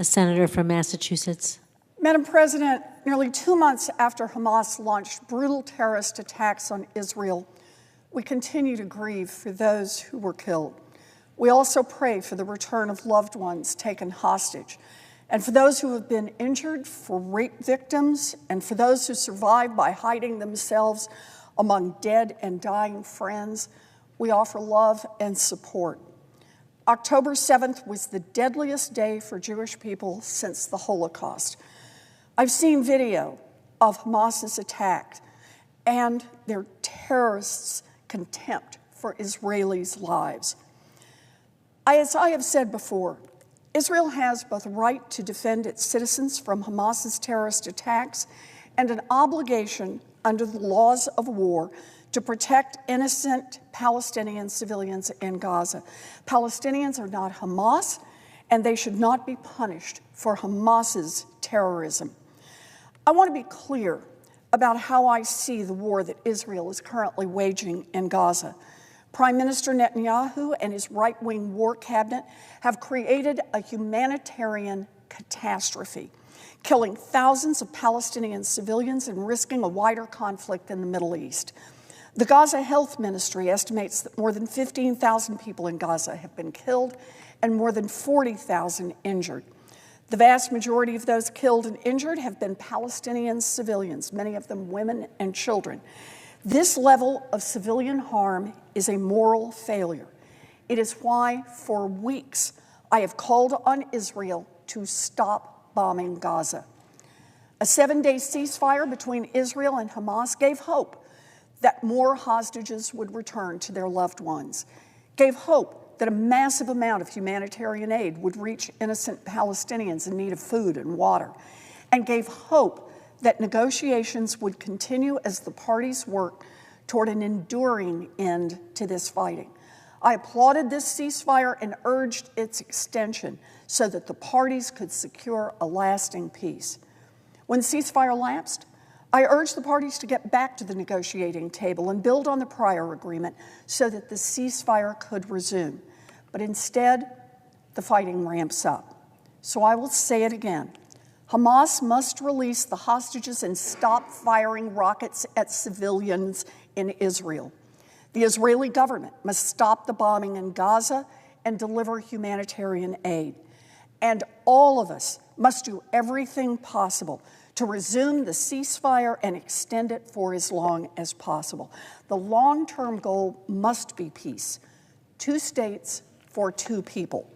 A senator from Massachusetts. Madam President, nearly 2 months after Hamas launched brutal terrorist attacks on Israel, we continue to grieve for those who were killed. We also pray for the return of loved ones taken hostage, and for those who have been injured, for rape victims, and for those who survived by hiding themselves among dead and dying friends. We offer love and support. October 7th was the deadliest day for Jewish people since the Holocaust. I've seen video of Hamas's attack and their terrorists' contempt for Israelis' lives. As I have said before, Israel has both a right to defend its citizens from Hamas's terrorist attacks and an obligation under the laws of war to protect innocent Palestinian civilians in Gaza. Palestinians are not Hamas, and they should not be punished for Hamas's terrorism. I want to be clear about how I see the war that Israel is currently waging in Gaza. Prime Minister Netanyahu and his right-wing war cabinet have created a humanitarian catastrophe, killing thousands of Palestinian civilians and risking a wider conflict in the Middle East. The Gaza Health Ministry estimates that more than 15,000 people in Gaza have been killed and more than 40,000 injured. The vast majority of those killed and injured have been Palestinian civilians, many of them women and children. This level of civilian harm is a moral failure. It is why, for weeks, I have called on Israel to stop bombing Gaza. A 7-day ceasefire between Israel and Hamas gave hope that more hostages would return to their loved ones, gave hope that a massive amount of humanitarian aid would reach innocent Palestinians in need of food and water, and gave hope that negotiations would continue as the parties work toward an enduring end to this fighting. I applauded this ceasefire and urged its extension so that the parties could secure a lasting peace. When ceasefire lapsed, I urged the parties to get back to the negotiating table and build on the prior agreement so that the ceasefire could resume. But instead, the fighting ramps up. So I will say it again. Hamas must release the hostages and stop firing rockets at civilians in Israel. The Israeli government must stop the bombing in Gaza and deliver humanitarian aid. And all of us must do everything possible to resume the ceasefire and extend it for as long as possible. The long-term goal must be peace. 2 states for 2 people.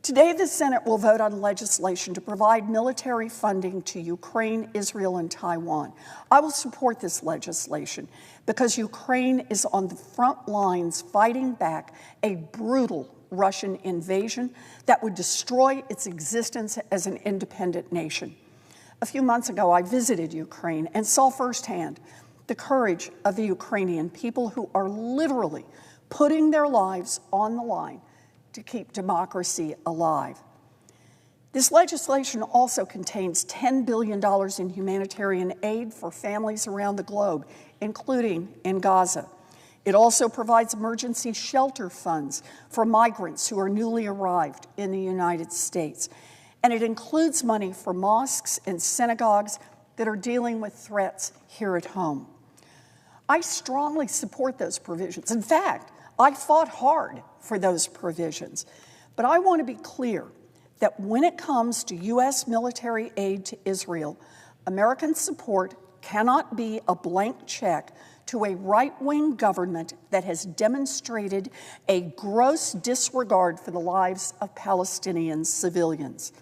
Today, the Senate will vote on legislation to provide military funding to Ukraine, Israel, and Taiwan. I will support this legislation because Ukraine is on the front lines fighting back a brutal Russian invasion that would destroy its existence as an independent nation. A few months ago, I visited Ukraine and saw firsthand the courage of the Ukrainian people who are literally putting their lives on the line to keep democracy alive. This legislation also contains $10 billion in humanitarian aid for families around the globe, including in Gaza. It also provides emergency shelter funds for migrants who are newly arrived in the United States. And it includes money for mosques and synagogues that are dealing with threats here at home. I strongly support those provisions. In fact, I fought hard for those provisions. But I want to be clear that when it comes to U.S. military aid to Israel, American support cannot be a blank check to a right-wing government that has demonstrated a gross disregard for the lives of Palestinian civilians.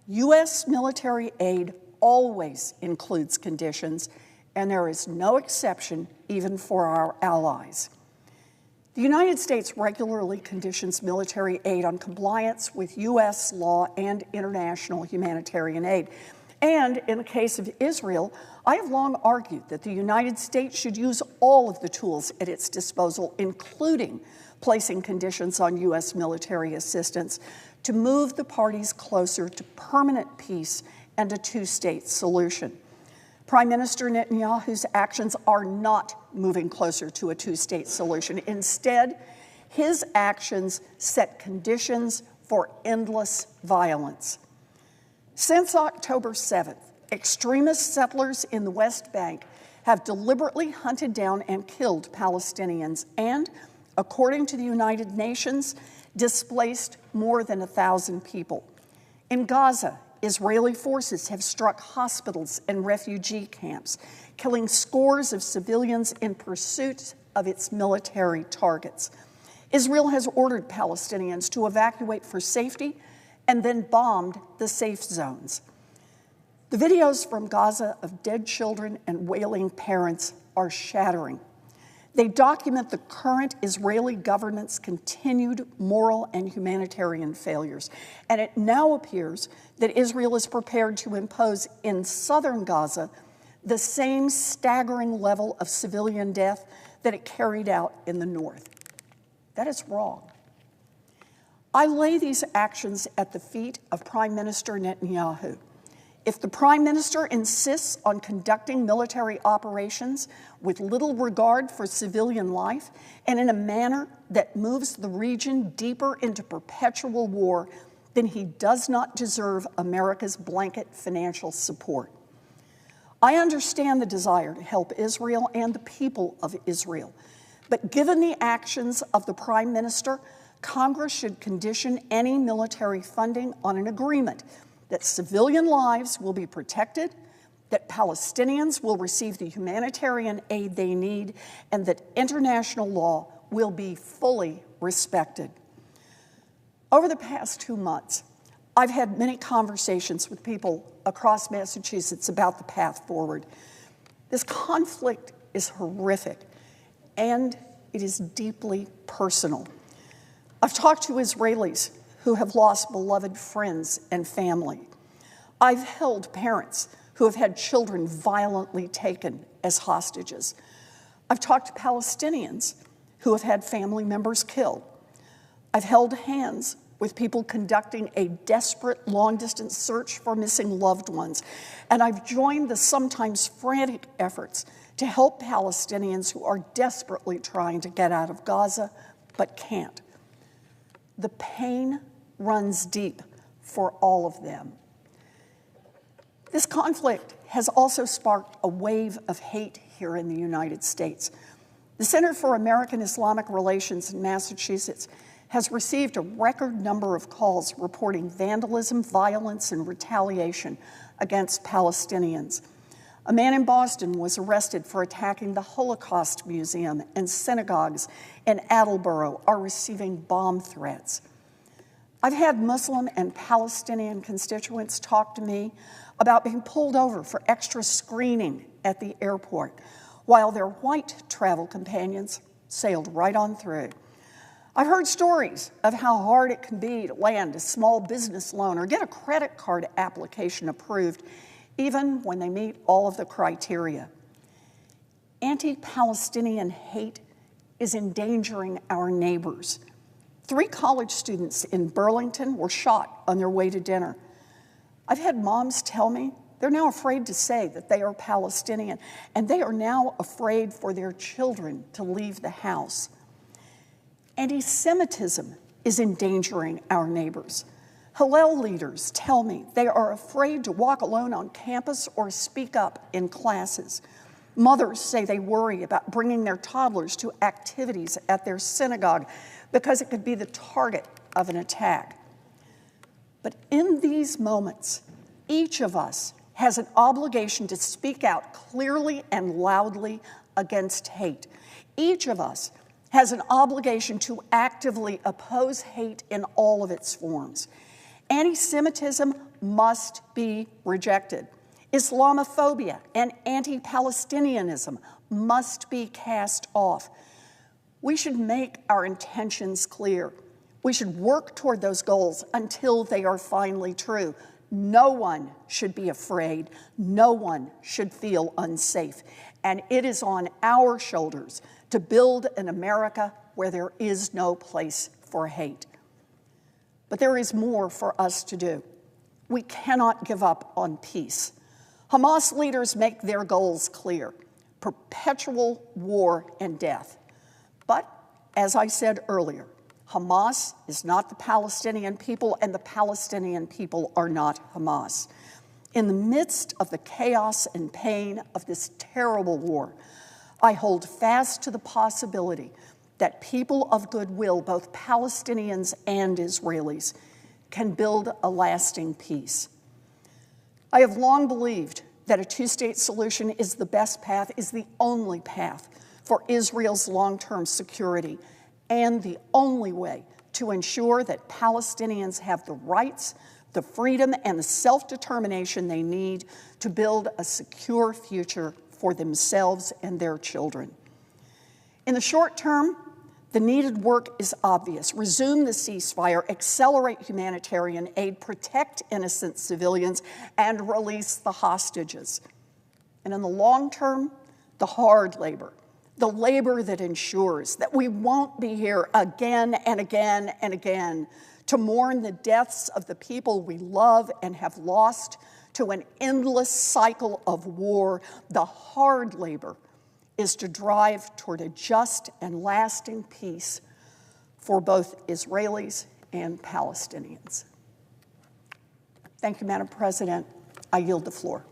U.S. military aid always includes conditions, and there is no exception even for our allies. The United States regularly conditions military aid on compliance with U.S. law and international humanitarian aid. And in the case of Israel, I have long argued that the United States should use all of the tools at its disposal, including placing conditions on U.S. military assistance, to move the parties closer to permanent peace and a 2-state solution. Prime Minister Netanyahu's actions are not moving closer to a 2-state solution. Instead, his actions set conditions for endless violence. Since October 7th, extremist settlers in the West Bank have deliberately hunted down and killed Palestinians and, according to the United Nations, displaced more than 1,000 people. In Gaza, Israeli forces have struck hospitals and refugee camps, killing scores of civilians in pursuit of its military targets. Israel has ordered Palestinians to evacuate for safety and then bombed the safe zones. The videos from Gaza of dead children and wailing parents are shattering. They document the current Israeli government's continued moral and humanitarian failures, and it now appears that Israel is prepared to impose in southern Gaza the same staggering level of civilian death that it carried out in the north. That is wrong. I lay these actions at the feet of Prime Minister Netanyahu. If the Prime Minister insists on conducting military operations with little regard for civilian life and in a manner that moves the region deeper into perpetual war, then he does not deserve America's blanket financial support. I understand the desire to help Israel and the people of Israel, but given the actions of the Prime Minister, Congress should condition any military funding on an agreement that civilian lives will be protected, that Palestinians will receive the humanitarian aid they need, and that international law will be fully respected. Over the past 2 months, I've had many conversations with people across Massachusetts about the path forward. This conflict is horrific, and it is deeply personal. I've talked to Israelis who have lost beloved friends and family. I've held parents who have had children violently taken as hostages. I've talked to Palestinians who have had family members killed. I've held hands with people conducting a desperate long-distance search for missing loved ones. And I've joined the sometimes frantic efforts to help Palestinians who are desperately trying to get out of Gaza but can't. The pain runs deep for all of them. This conflict has also sparked a wave of hate here in the United States. The Center for American Islamic Relations in Massachusetts has received a record number of calls reporting vandalism, violence, and retaliation against Palestinians. A man in Boston was arrested for attacking the Holocaust Museum, and synagogues in Attleboro are receiving bomb threats. I've had Muslim and Palestinian constituents talk to me about being pulled over for extra screening at the airport, while their white travel companions sailed right on through. I've heard stories of how hard it can be to land a small business loan or get a credit card application approved, even when they meet all of the criteria. Anti-Palestinian hate is endangering our neighbors. 3 college students in Burlington were shot on their way to dinner. I've had moms tell me they're now afraid to say that they are Palestinian, and they are now afraid for their children to leave the house. Anti-Semitism is endangering our neighbors. Hillel leaders tell me they are afraid to walk alone on campus or speak up in classes. Mothers say they worry about bringing their toddlers to activities at their synagogue because it could be the target of an attack. But in these moments, each of us has an obligation to speak out clearly and loudly against hate. Each of us has an obligation to actively oppose hate in all of its forms. Anti-Semitism must be rejected. Islamophobia and anti-Palestinianism must be cast off. We should make our intentions clear. We should work toward those goals until they are finally true. No one should be afraid. No one should feel unsafe. And it is on our shoulders to build an America where there is no place for hate. But there is more for us to do. We cannot give up on peace. Hamas leaders make their goals clear: perpetual war and death. But, as I said earlier, Hamas is not the Palestinian people, and the Palestinian people are not Hamas. In the midst of the chaos and pain of this terrible war, I hold fast to the possibility that people of goodwill, both Palestinians and Israelis, can build a lasting peace. I have long believed that a two-state solution is the best path, is the only path for Israel's long-term security, and the only way to ensure that Palestinians have the rights, the freedom, and the self-determination they need to build a secure future for themselves and their children. In the short term, the needed work is obvious. Resume the ceasefire, accelerate humanitarian aid, protect innocent civilians, and release the hostages. And in the long term, the hard labor, the labor that ensures that we won't be here again and again and again to mourn the deaths of the people we love and have lost to an endless cycle of war. The hard labor is to drive toward a just and lasting peace for both Israelis and Palestinians. Thank you, Madam President. I yield the floor.